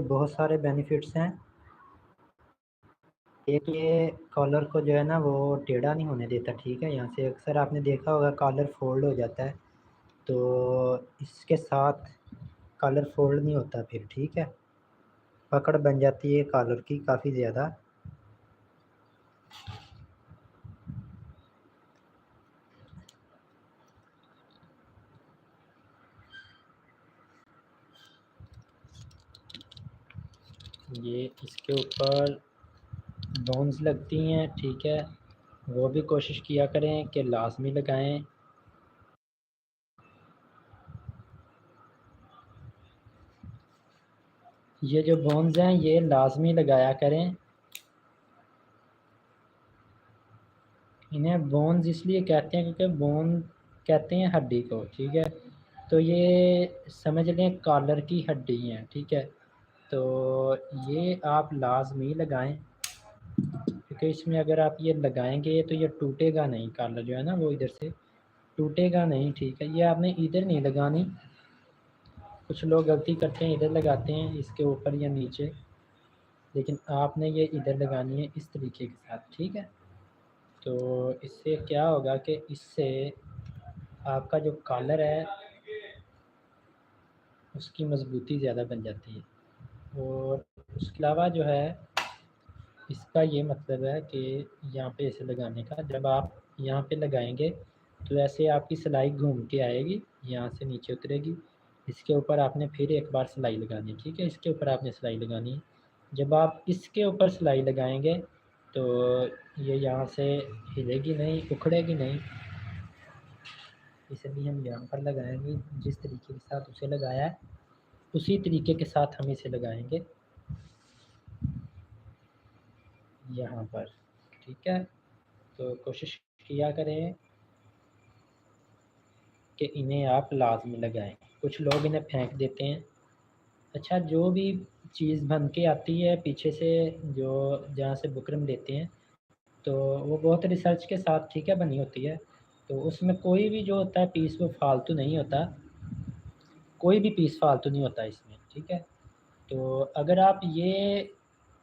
बहुत सारे बेनिफिट्स हैं। एक ये कॉलर को जो है ना वो टेढ़ा नहीं होने देता, ठीक है। यहाँ से अक्सर आपने देखा होगा कॉलर फोल्ड हो जाता है, तो इसके साथ कॉलर फोल्ड नहीं होता फिर, ठीक है। पकड़ बन जाती है कॉलर की काफ़ी ज़्यादा। ये इसके ऊपर बोन्स लगती हैं, ठीक है। वो भी कोशिश किया करें कि लाजमी लगाएं। ये जो बोन्स हैं ये लाजमी लगाया करें। इन्हें बोन्स इसलिए कहते हैं क्योंकि बोन कहते हैं हड्डी को, ठीक है। तो ये समझ लें कॉलर की हड्डी हैं, ठीक है। तो ये आप लाजमी लगाएं, क्योंकि इसमें अगर आप ये लगाएंगे तो ये टूटेगा नहीं, कॉलर जो है ना वो इधर से टूटेगा नहीं, ठीक है। ये आपने इधर नहीं लगानी, कुछ लोग गलती करते हैं इधर लगाते हैं इसके ऊपर या नीचे, लेकिन आपने ये इधर लगानी है इस तरीके के साथ, ठीक है। तो इससे क्या होगा कि इससे आपका जो कॉलर है उसकी मज़बूती ज़्यादा बन जाती है। और उसके अलावा जो है इसका ये मतलब है कि यहाँ पे ऐसे लगाने का, जब आप यहाँ पे लगाएंगे तो ऐसे आपकी सिलाई घूम के आएगी, यहाँ से नीचे उतरेगी। इसके ऊपर आपने फिर एक बार सिलाई लगानी है, ठीक है। इसके ऊपर आपने सिलाई लगानी है। जब आप इसके ऊपर सिलाई लगाएंगे तो ये यहाँ से हिलेगी नहीं, उखड़ेगी नहीं। इसे भी हम यहाँ पर लगाएंगे, जिस तरीके के साथ उसे लगाया है उसी तरीके के साथ हम इसे लगाएंगे यहाँ पर, ठीक है। तो कोशिश किया करें कि इन्हें आप लाजमी लगाएं। कुछ लोग इन्हें फेंक देते हैं। अच्छा, जो भी चीज़ बन के आती है पीछे से, जो जहाँ से बुकरम लेते हैं, तो वो बहुत रिसर्च के साथ, ठीक है, बनी होती है। तो उसमें कोई भी जो होता है पीस वो फालतू नहीं होता, कोई भी पीस फालतू नहीं होता इसमें, ठीक है। तो अगर आप ये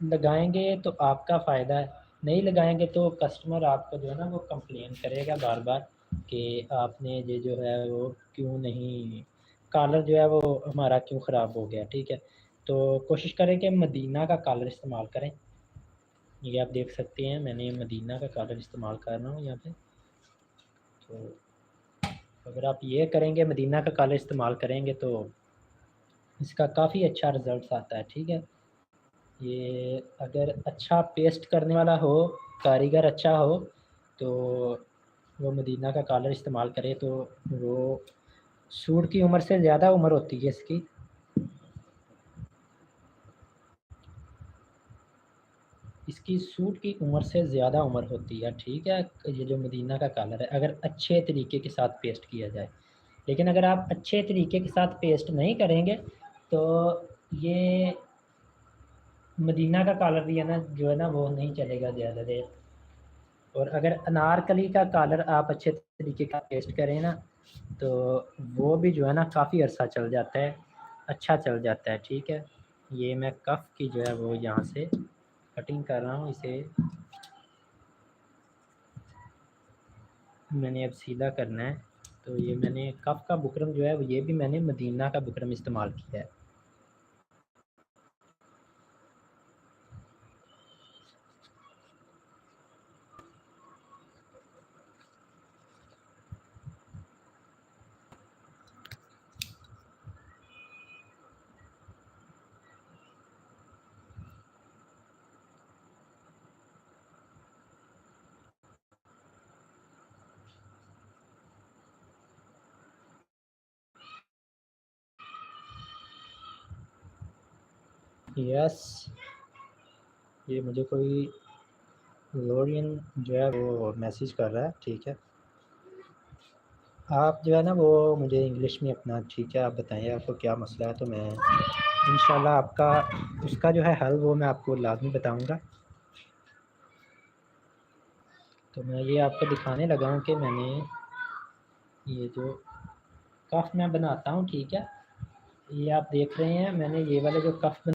लगाएंगे तो आपका फ़ायदा है, नहीं लगाएंगे तो कस्टमर आपका जो है ना वो कंप्लेन करेगा बार बार कि आपने ये जो है वो क्यों नहीं, कॉलर जो है वो हमारा क्यों ख़राब हो गया, ठीक है। तो कोशिश करें कि मदीना का कॉलर इस्तेमाल करें। ये आप देख सकते हैं मैंने मदीना का कॉलर इस्तेमाल कर रहा हूँ यहाँ पे। तो अगर आप ये करेंगे, मदीना का कॉलर इस्तेमाल करेंगे, तो इसका काफ़ी अच्छा रिज़ल्ट आता है, ठीक है। ये अगर अच्छा पेस्ट करने वाला हो, कारीगर अच्छा हो, तो वो मदीना का कॉलर इस्तेमाल करे। तो वो सूट की उम्र से ज़्यादा उम्र होती है इसकी। इसकी सूट की उम्र से ज़्यादा उम्र होती है, ठीक है। ये जो मदीना का कॉलर है अगर अच्छे तरीके के साथ पेस्ट किया जाए, लेकिन अगर आप अच्छे तरीके के साथ पेस्ट नहीं करेंगे तो ये मदीना का कॉलर भी है ना जो है ना वो नहीं चलेगा ज़्यादा देर। और अगर अनारकली का कॉलर आप अच्छे तरीके का पेस्ट करें ना तो वो भी जो है ना काफ़ी अरसा चल जाता है, अच्छा चल जाता है, ठीक है। ये मैं कफ़ की जो है वो यहाँ से कटिंग कर रहा हूँ, इसे मैंने अब सीधा करना है। तो ये मैंने कफ़ का बुकरम जो है ये भी मैंने मदीना का बुकरम इस्तेमाल किया है। यस, ये मुझे कोई लोरियन जो है वो मैसेज कर रहा है, ठीक है। आप जो है ना वो मुझे इंग्लिश में अपना, ठीक है, आप बताइए आपको क्या मसला है, तो मैं इंशाल्लाह आपका उसका जो है हल वो मैं आपको लाजमी बताऊंगा। तो मैं ये आपको दिखाने लगा हूँ कि मैंने ये जो कफ मैं बनाता हूँ, ठीक है, ये आप देख रहे हैं मैंने ये वाले जो कफ